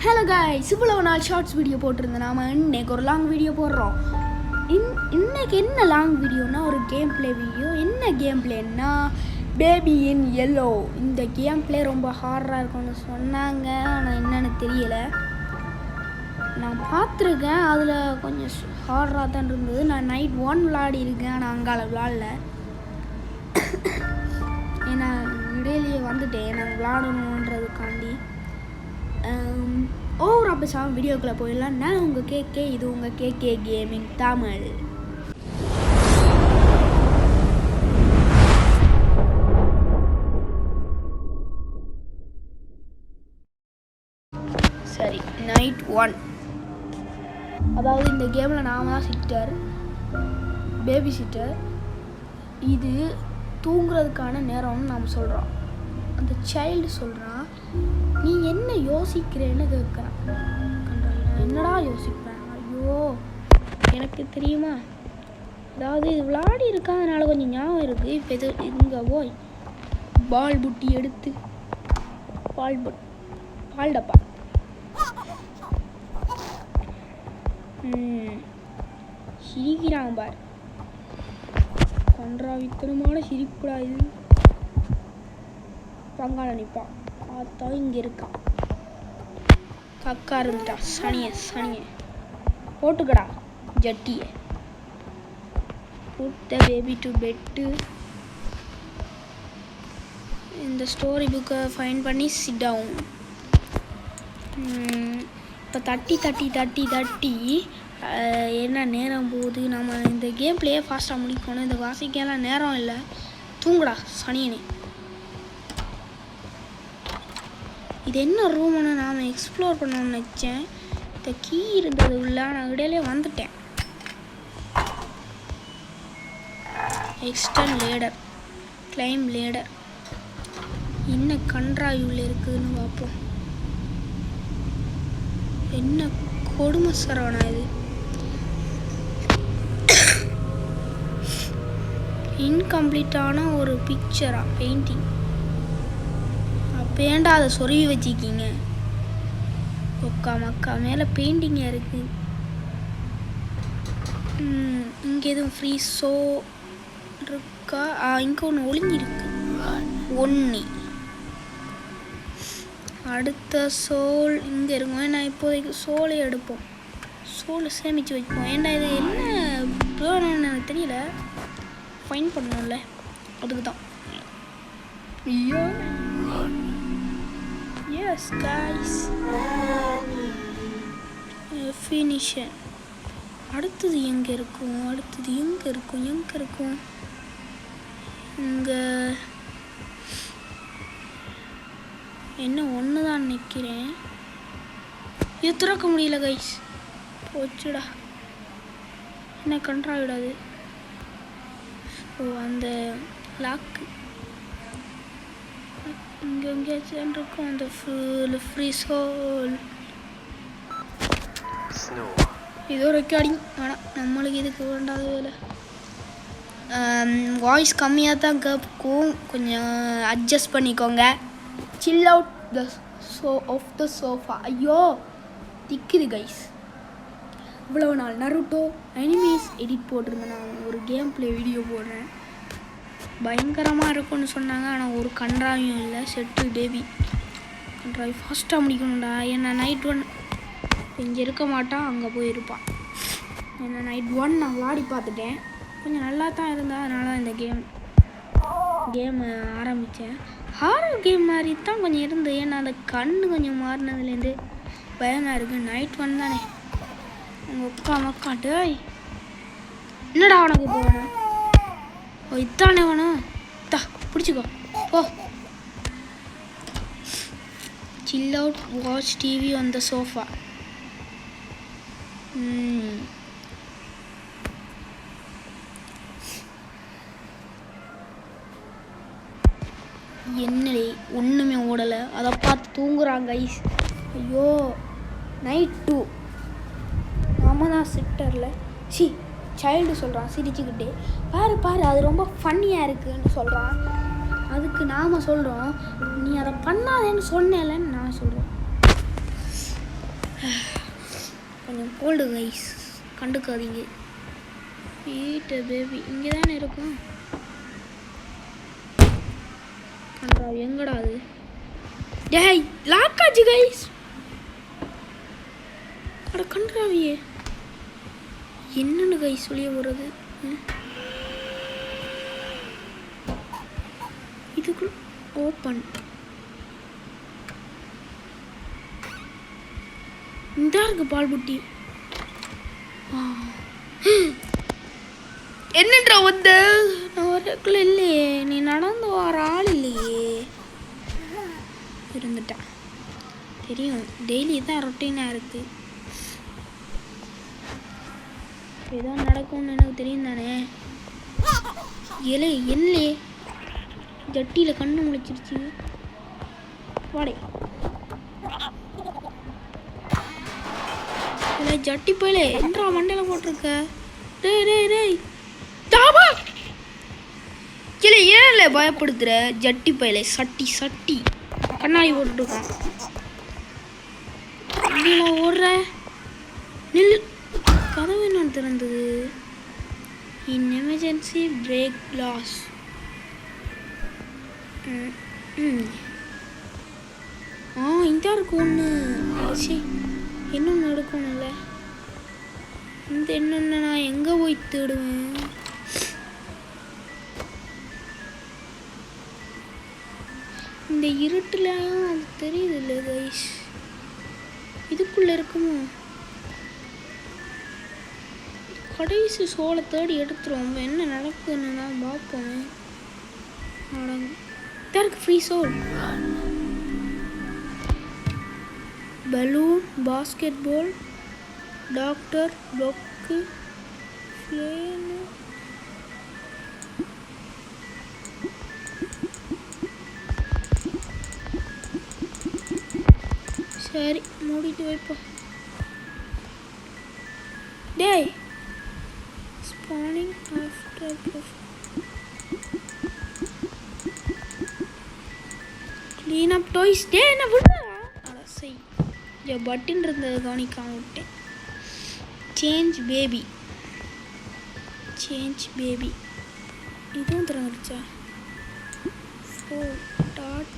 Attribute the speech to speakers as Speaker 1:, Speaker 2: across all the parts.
Speaker 1: Hello guys, இவ்வளவு நாள் shorts video போட்டிருந்தேன். நாம் இன்னைக்கு ஒரு லாங் வீடியோ போடுறோம். இன்னைக்கு என்ன லாங் வீடியோனா ஒரு கேம் பிளே வீடியோ. என்ன கேம் பிளேன்னா பேபி இன் எல்லோ. இந்த கேம் பிளே ரொம்ப ஹார்டாக இருக்கும்னு சொன்னாங்க, ஆனால் என்னென்னு தெரியலை. நான் பார்த்துருக்கேன், அதில் கொஞ்சம் ஹார்டாக தான் இருந்தது. நான் நைட் 1 விளாடி இருக்கேன், ஆனால் அங்கால விளாடல. ஏன்னா இடையிலேயே வந்துட்டேன் நான் விளாடணுன்றதுக்காண்டி. ஓவர் பேசாமல் வீடியோக்குள்ளே போயிடலாம். நான் உங்கள் கேகே, இது உங்கள் கேகே கேமிங் தமிழ். சரி, நைட் 1. அதாவது இந்த கேமில் நாம தான் சிட்டர், பேபி சிட்டர். இது தூங்குறதுக்கான நேரம்னு நாம் சொல்கிறோம். அந்த சைல்டு சொல்கிறான், நீ என்ன யோசிக்கிறேன்னு கேட்குறான். என்னடா யோசிப்பேன்? ஐயோ எனக்கு தெரியுமா, அதாவது இது விளையாடி இருக்கா, அதனால கொஞ்சம் ஞாபகம் இருக்குது. இப்போ இது இங்கே போய் பால் புட்டி எடுத்து பால் டப்பா சிரிக்கிறான் பார். கன்றாவித்தனமான சிரிப்புடா இது. பங்காள நிற்பான், பார்த்தா இங்கே இருக்கான். கக்கா இருந்துட்டான். சனிய போட்டுக்கடா ஜட்டியை. Put the baby to bed. இந்த ஸ்டோரி புக்கை ஃபைண்ட் பண்ணி சிட் டவுன். இப்போ தட்டி என்ன நேரம் போகுது. நம்ம இந்த கேம் பிளேயே ஃபாஸ்ட்டாக முடிக்கணும். இந்த வாசிக்கலாம் நேரம் இல்லை. தூங்குடா சனியனே. இது என்ன ரூம்னு நாம் எக்ஸ்ப்ளோர் பண்ணணும்னு நினச்சேன். இந்த கீ இருந்தது உள்ள, நான் இடையிலே வந்துட்டேன். Extend ladder, claim ladder. என்ன கன்றாயுள்ள இருக்குதுன்னு பார்ப்போம். என்ன கொடுமை சரவணா இது. இன்கம்ப்ளீட்டான ஒரு பிக்சரா, பெயிண்டிங். ஏன்டா அதை சொருவி வச்சிக்கிங்க? ஒக்கா மக்கா மேலே பெயிண்டிங்காக இருக்கு. இங்கே எதுவும் ஃப்ரீ ஷோ இருக்கா? இங்கே ஒன்று ஒளிஞ்சிருக்கு. 1 அடுத்த சோல் இங்கே இருக்கும். ஏன்னா இப்போதைக்கு சோலை எடுப்போம், சோலை சேமித்து வைப்போம். ஏன்னா இது என்ன வேணும்னு எனக்கு தெரியல, ஃபைன் பண்ணணும்ல, அதுக்கு தான். ஐயோ yes guys, finish. அடுத்தது எங்கே இருக்கும்? இங்கே என்ன ஒன்று தான் நிற்கிறேன். இது திறக்க முடியல கைஸ். போச்சுடா, என்ன கண்ட்ராவிடாது. ஓ, அந்த லாக்கு இங்கே எங்கேயாச்சும் இருக்கும். அந்த ஃப்ரீ சோல். இது ஒரு ரெக்கார்டிங், ஆனால் நம்மளுக்கு இதுக்கு வேண்டாத வேலை. வாய்ஸ் கம்மியாக தான் கேட்கும், கொஞ்சம் அட்ஜஸ்ட் பண்ணிக்கோங்க. Chill out the off the sofa. ஐயோ திக்குது கைஸ். இவ்வளவு நாள் நருட்டோ அனிமேஸ் எடிட் போட்டிருந்தேன். நான் ஒரு கேம் பிளே வீடியோ போடுறேன், பயங்கரமாக இருக்கும்னு சொன்னாங்க. ஆனால் ஒரு கன்றாவியும் இல்லை. செட்டில் பேபி கன்றாவி ஃபாஸ்ட்டாக முடிக்கணும்டா. ஏன்னா நைட் 1 இங்கே இருக்க மாட்டான், அங்கே போயிருப்பான். ஏன்னா நைட் 1 நான் விளாடி பார்த்துட்டேன், கொஞ்சம் நல்லா தான் இருந்தால், அதனால தான் இந்த கேம் ஆரம்பித்தேன். ஹாரர் கேம் மாதிரி தான் கொஞ்சம் இருந்து. ஏன்னா அந்த கண்ணு கொஞ்சம் மாறினதுலேருந்து பயமாக இருக்குது. நைட் 1 தானே. உங்கள் மக்காட்டு என்னடா உனக்கு போகணும்? ஓ, இத்தானே வேணும். பிடிச்சிக்கோ போ. chill out, watch TV on the sofa. என்னடே ஒன்றுமே ஓடலை, அதை பார்த்து தூங்குறாங்க ஐஸ். ஐயோ நைட் 2 நாம தான் சிட்டரில். சைல்டு சொல்கிறான் சிரிச்சுக்கிட்டே, பாரு அது ரொம்ப ஃபன்னியாக இருக்குதுன்னு சொல்கிறான். அதுக்கு நாம் சொல்கிறோம், நீ அதை பண்ணாதேன்னு சொன்னேலன்னு நான் சொல்கிறோம். கொஞ்சம் கோல்டு கைஸ், கண்டுக்காதீங்க. வீட்டு பேபி இங்கே தானே இருக்கும். கண்டா எங்கடா அது? டேய் லாக் ஆச்சு கைஸ். அட கண்டாவியே என்னன்னு கைஸ் சொல்லிய போகிறது. இதுக்குள் ஓப்பன். இந்த இருக்கு பால் புட்டி. என்னன்றா வந்து நான் வரக்குள்ள இல்லையே, நீ நடந்து வர ஆள் இல்லையே. இருந்துட்டா தெரியும், டெய்லி தான் ரொட்டீனாக இருக்கு. ஏதோ நடக்கும்னு எனக்கு தெரியும் தானே. இல்லையே ஜட்டியில் கண்ணு முளைச்சிருச்சு. வாடே இல்லை ஜட்டி போயிலே என்றா மண்டையில் போட்டிருக்க. டேய் டேய் டேய் தாபா இல்லை ஏன்ல பயப்படுத்துகிற ஜட்டி பயில. சட்டி கண்ணாடி போட்டுருக்கான். ஓடுற நில். கதவு என்ன திறந்தது? In emergency break glass. இந்த இருக்கு ஒன்று. சரி இன்னொன்று எடுக்கணும்ல. இந்த என்னொன்று நான் எங்கே போய் தேடுவேன்? இந்த இருட்டுலையும் அது தெரியுது இல்லை கைஸ். இதுக்குள்ளே இருக்குமோ? கடைசி சோளை தேடி எடுத்துருவோம். என்ன நடக்குதுன்னு தான் பார்ப்போம். இருக்கு free soul. Balloon, basketball, doctor, block, plane. சரி மூடிட்டு வைப்போம். டேய் spawning after clean up toys. டே என்ன விடுறா? அட சை பட்டன் இருந்தது கவனிக்காம விட்டேன். சேஞ்ச் பேபி இதுவும் திறந்துருச்சா? டாட்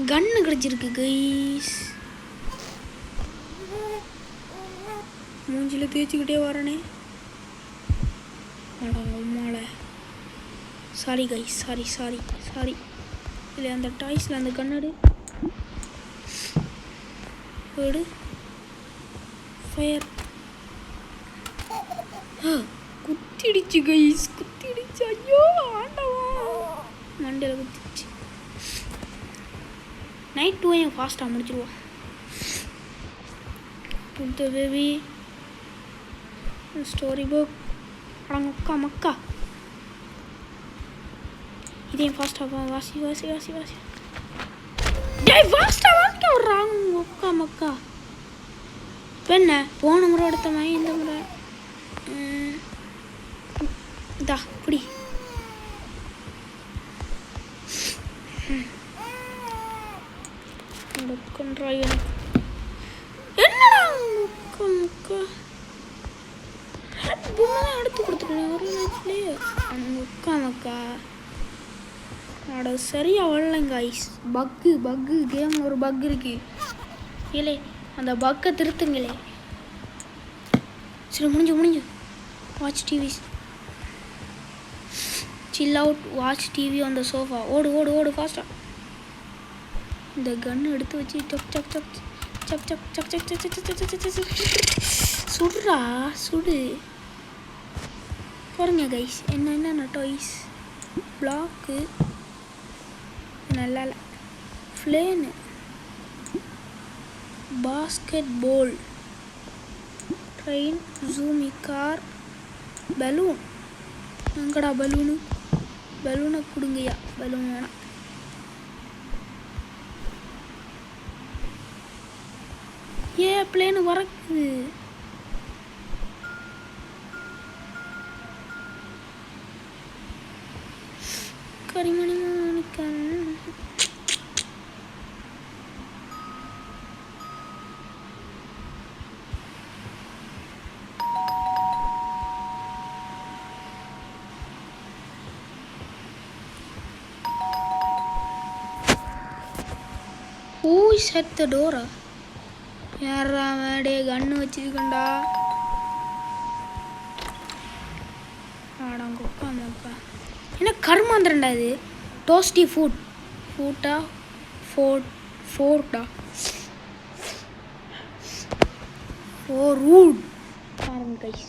Speaker 1: கன்னு கிடச்சிருக்கு கைஸ். மூஞ்சில் தேய்ச்சிக்கிட்டே வரனே. மாலை சாரி கைஸ், சாரி. இல்லை அந்த டாய்ஸில் அந்த கண்ணாடி எடு. ஃபயர் குத்திடுச்சு கைஸ், குத்திடுச்சு. ஐயோ ஆண்டவா, மண்டையில் குத்திடுச்சு. நைட் 2 AM ஃபாஸ்ட்டாக முடிச்சிடுவோம். புத்த பேபி ஸ்டோரி புக். அடங்கக்கா மக்கா. இதையும் ஃபாஸ்ட்டாக வாசி. டேய் ஃபாஸ்ட்டாக வாசிக்க விட்றாங்க மக்கா மக்கா. இப்போ என்ன போன முறை எடுத்த மாதிரி இந்த முறை இதா இப்படி. என்னடா முக்கா முக்கா பொம்மைதான் எடுத்து கொடுத்துட்டேன் ஒரு நேரத்துலேயே. முக்கா மக்கா அட சரியா வரலைங்க ஐஸ். பக்கு கேமில் ஒரு பக் இருக்கு. இல்லை அந்த பக்கை திருத்துங்களே. சரி முடிஞ்சு. Watch TV, chill out, watch TV on the sofa. ஓடு ஃபாஸ்ட்டாக. இந்த கன் எடுத்து வச்சு சுடுறா சுடு. பாருங்க கைஸ் என்னென்ன டாய்ஸ். பிளாக்கு நல்லா இல்லை. Plane, basketball, train, zoomy car, balloon. எங்கடா பலூனை கொடுங்கய்யா. பலூன் வேணாம். பிளேனு வரக்குது. Karimani Manikkan is at the டோரா? யாரா டே கன்று வச்சிருக்கண்டா. ஆடாங்க உட்காந்துப்பா. என்ன கருமாந்திரண்டா இது? டோஸ்டி ஃபுட்டா ஃபோர்டா ரூட் பாருங்க கைஸ்.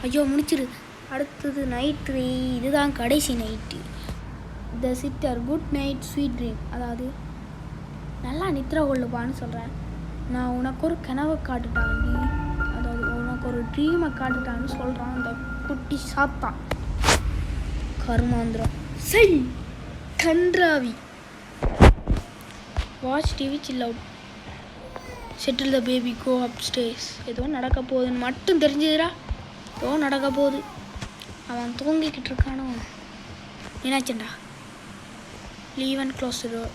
Speaker 1: ஐயோ முடிச்சிரு. அடுத்தது நைட் 3. இதுதான் கடைசி night. The sitter good night sweet dream. அதாவது நல்லா நித்ரா கொள்ளுப்பான்னு சொல்கிறேன். நான் உனக்கு ஒரு கனவை காட்டுட்டாண்டி, அதாவது உனக்கு ஒரு ட்ரீமை காட்டுட்டான்னு சொல்கிறான் அந்த குட்டி சாத்தா. கருமாந்திரம் சரி கன்றாவி. Watch TV chill out. Settle the baby go upstairs. ஏதோ நடக்க போகுதுன்னு மட்டும் தெரிஞ்சுதுடா. ஏதோ நடக்க போகுது. அவன் தூங்கிக்கிட்டு இருக்கானோ. என்னாச்சுண்டா? Leave and close door.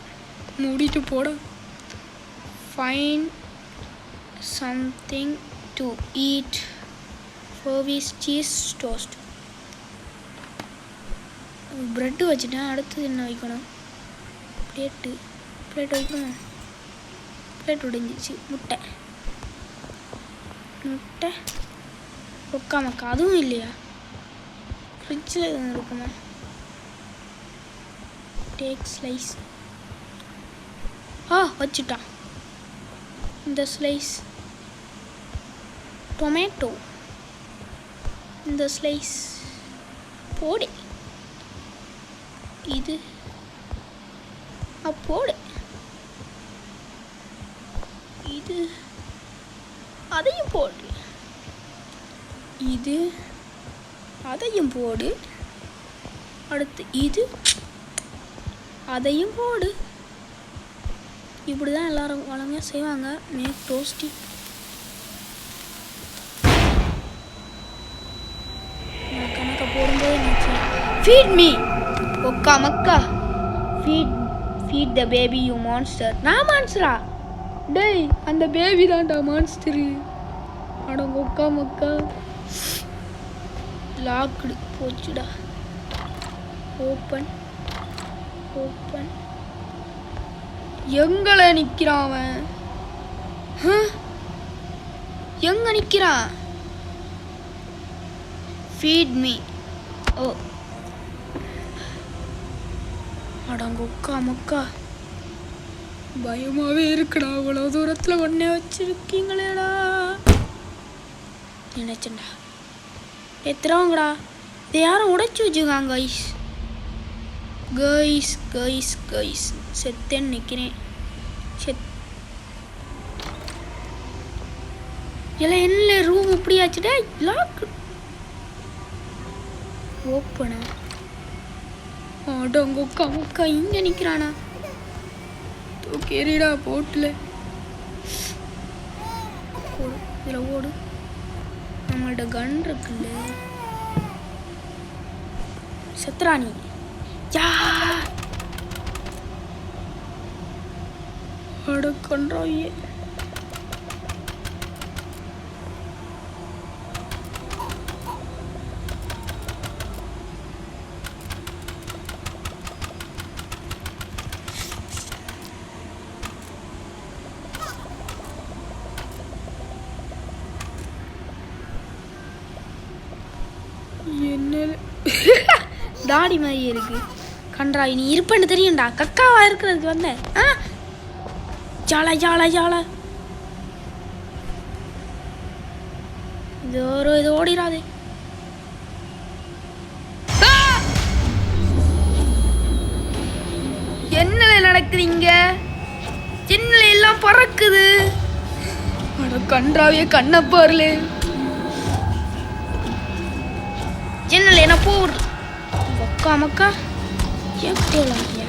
Speaker 1: மூடிட்டு போட. Find something to eat. ஃபர்வீஸ் சீஸ் டோஸ்ட். ப்ரெட்டு வச்சுட்டேன். அடுத்தது என்ன வைக்கணும்? பிளேட் வைக்கணும். பிளேட் உடைஞ்சிச்சு. முட்டை உட்காமக்கா அதுவும் இல்லையா? ஃப்ரிட்ஜில் எதுவும் இருக்குமா? Take slice. வச்சுட்டான். இந்த ஸ்லைஸ் டொமேட்டோ. இந்த ஸ்லைஸ் போடு. இது போடு. இது அதையும் போடு. இது அதையும் போடு. அடுத்து இது அதையும் போடு. இப்படி தான் எல்லாரும் வளமையாக செய்வாங்க. Make toasty. நான் கணக்கை போடும்போது நினச்சேன் ஃபீட் மீ. ஒக்கா மக்கா. Feed the baby you monster. நான் மான்ஸ்டரா? டேய் அந்த பேபி தான்டா மான்ஸ்டரு. அடங்க ஒக்கா மக்கா. லாக்டு போச்சுடா. ஓப்பன். எங்களை நிற்கிறான் அவன். எங்க நிற்கிறான்? Feet me. அடங்க உக்கா மக்கா. பயமாகவே இருக்குடா. அவ்வளோ தூரத்தில் ஒன்னே வச்சிருக்கீங்களேடா. நினைச்சேன்டா. எத்தனவங்கடா? இதை யாரும் உடைச்சி வச்சுக்காங்க கைஸ். செத்தேன்னு நிற்கிறேன். எல்லாம் என்ன ரூம் இப்படி ஆச்சுடா. லாக் ஓப்பனா. அடங்க உக்கா மக்கா. இங்கே நிற்கிறானா? தூக்கிடா போட்டில். இதில் ஓடு. நம்மள்ட்ட கன் இருக்குல்ல. சத்ராணி யா அடக்கன்றாயே. என்ன தாடி மாதிரி இருக்கு. கன்றா நீ இருப்பேன்னு தெரியும்டா. கக்காவா இருக்கிறதுக்கு வந்தேன். ஜால இது ஓடிடாது. என்னல நடக்குறீங்க? என்னல எல்லாம் பறக்குது. அட கன்றாவே கண்ணப்பாருல. என்னல என்ன போடு. ஒக்கா மக்கா. ஏன் குட்டியா?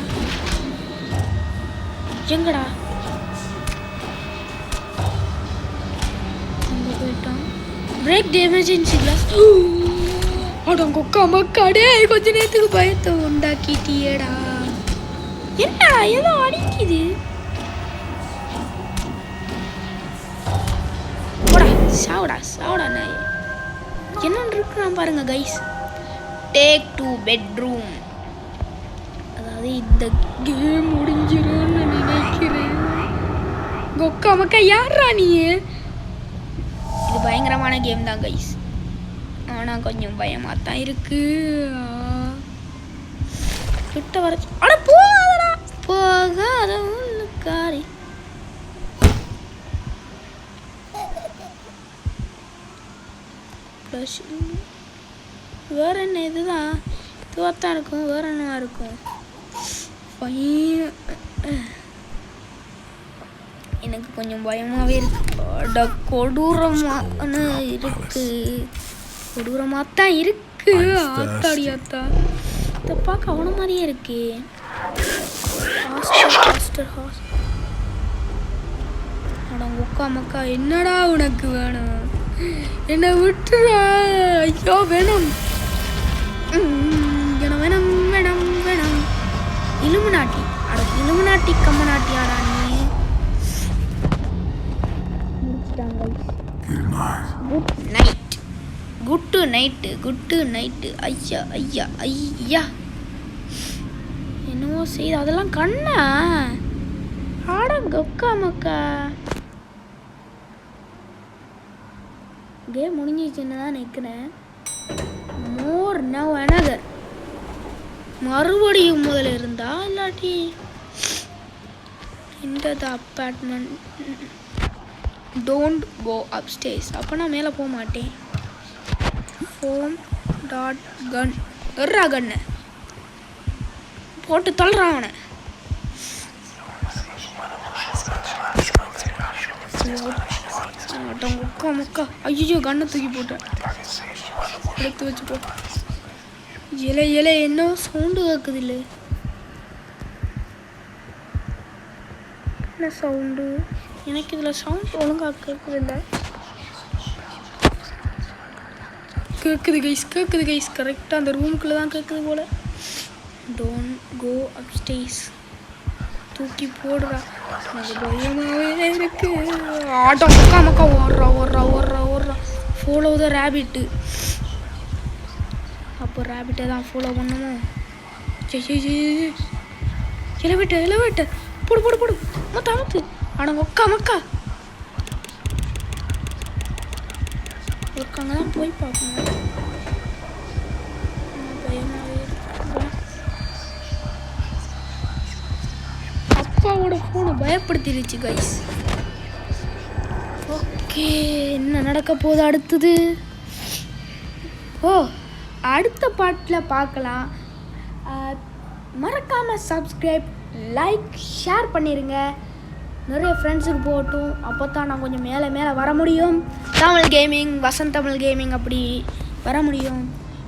Speaker 1: எங்கடா? அங்கே போயிட்டான். Break the emergency glass. அடங்க ஒக்கா மக்காடே. கொஞ்ச நேரத்துக்கு பயத்தை உண்டாக்கிட்டியேடா. என்னடா ஏதோ அடிக்குது. போடா சாவுடா நாய். என்னன்னு இருக்கிறான் பாருங்க கைஸ். Take 2 bedroom. அதாவது அது இந்த கேம் முடிஞ்சிரும்னு நினைக்கிறேன். கொக்கா மக்கா யாரா நீ? இது பயங்கரமான கேம் தான் கைஸ், ஆனால் கொஞ்சம் பயமாக தான் இருக்கு. கிட்ட வர அட போகாதடா, போகாத காரி. வேற என்ன? இதுதான் இதுவாகத்தான் இருக்கும், வேற என்னவா இருக்கும்? எனக்கு கொஞ்சம் பயமாகவே இருக்கு. கொடூரமான இருக்கு, கொடூரமாக தான் இருக்கு. ஆத்தாடி ஆத்தா, இதை பார்க்க அவன மாதிரியே இருக்கு. உக்கா மக்கா என்னடா உனக்கு வேணும்? என்ன விட்டுறா. ஐயோ வேணும், வேணும் வேணும் வேணும். இலுமினாட்டி, அட இலுமினாட்டி கம்மநாட்டி ஆடா நீ. Good night, good night, good night. ஐயா ஐயா ஐயா, என்னவோ செய்யுது. அதெல்லாம் கண்ணா? ஆட கொக்கா மக்கா. கேம் முடிஞ்சிச்சுன்னு தான் நிற்கிறேன். மோர் நவ் அனதர். மறுபடியும் முதல்ல இருந்தா இல்லாட்டி இந்த அப்பார்ட்மெண்ட் டோன்ட் கோ அப்ஸ்டேர்ஸ். அப்போ நான் மேலே போக மாட்டேன். ஃபோம் டாட் கன் எர்ரா கண்ணு போட்டு தள்ளுறான் அவனை. முக்கா முக்கா. ஐயோ கண்ணை தூக்கி போட்டேன், எடுத்து வச்சு போட்டேன். இலை இலை என்ன சவுண்டு கேட்குது? இல்லை என்ன சவுண்டு? எனக்கு இதில் சவுண்ட் ஒழுங்காக கேட்குது. இல்லை கேட்குது கைஸ், கேட்குது கைஸ். கரெக்டாக அந்த ரூமுக்குள்ளே தான் கேட்குது போல். Don't go upstairs. தூக்கி போடுறா, எனக்கு பயமாகவே இருக்கு. ஆட்டோ மக்கா மக்கா ஓடுறா ஓடுறா ஓடுறா ஓடுறா. Follow the rabbit. அப்போ ரேபிட்டை தான் ஃபாலோ பண்ணணும். எலவேட்டர் எலவேட்டர் போடு போடு போடு. மொத்த அமுத்து. ஆனால் மக்கா மக்கா ஒருக்காங்க தான் போய் பார்க்கணும். பயமாகவே இருக்கு. அப்பாவோட ஃபோனை பயப்படுத்திடுச்சு கைஸ். ஓகே, என்ன நடக்க போகுது அடுத்தது? அடுத்த பாட்டில் பார்க்கலாம். மறக்காமல் சப்ஸ்கிரைப், லைக், ஷேர் பண்ணிடுங்க. நிறைய ஃப்ரெண்ட்ஸுக்கு போகட்டும், அப்போ தான் நான் கொஞ்சம் மேலே மேலே வர முடியும். தமிழ் கேமிங், வசந்த் தமிழ் கேமிங் அப்படி வர முடியும்.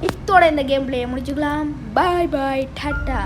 Speaker 1: இத்தோட இந்த கேம் பிளேயை முடிச்சுக்கலாம். பாய் பாய், டாட்டா.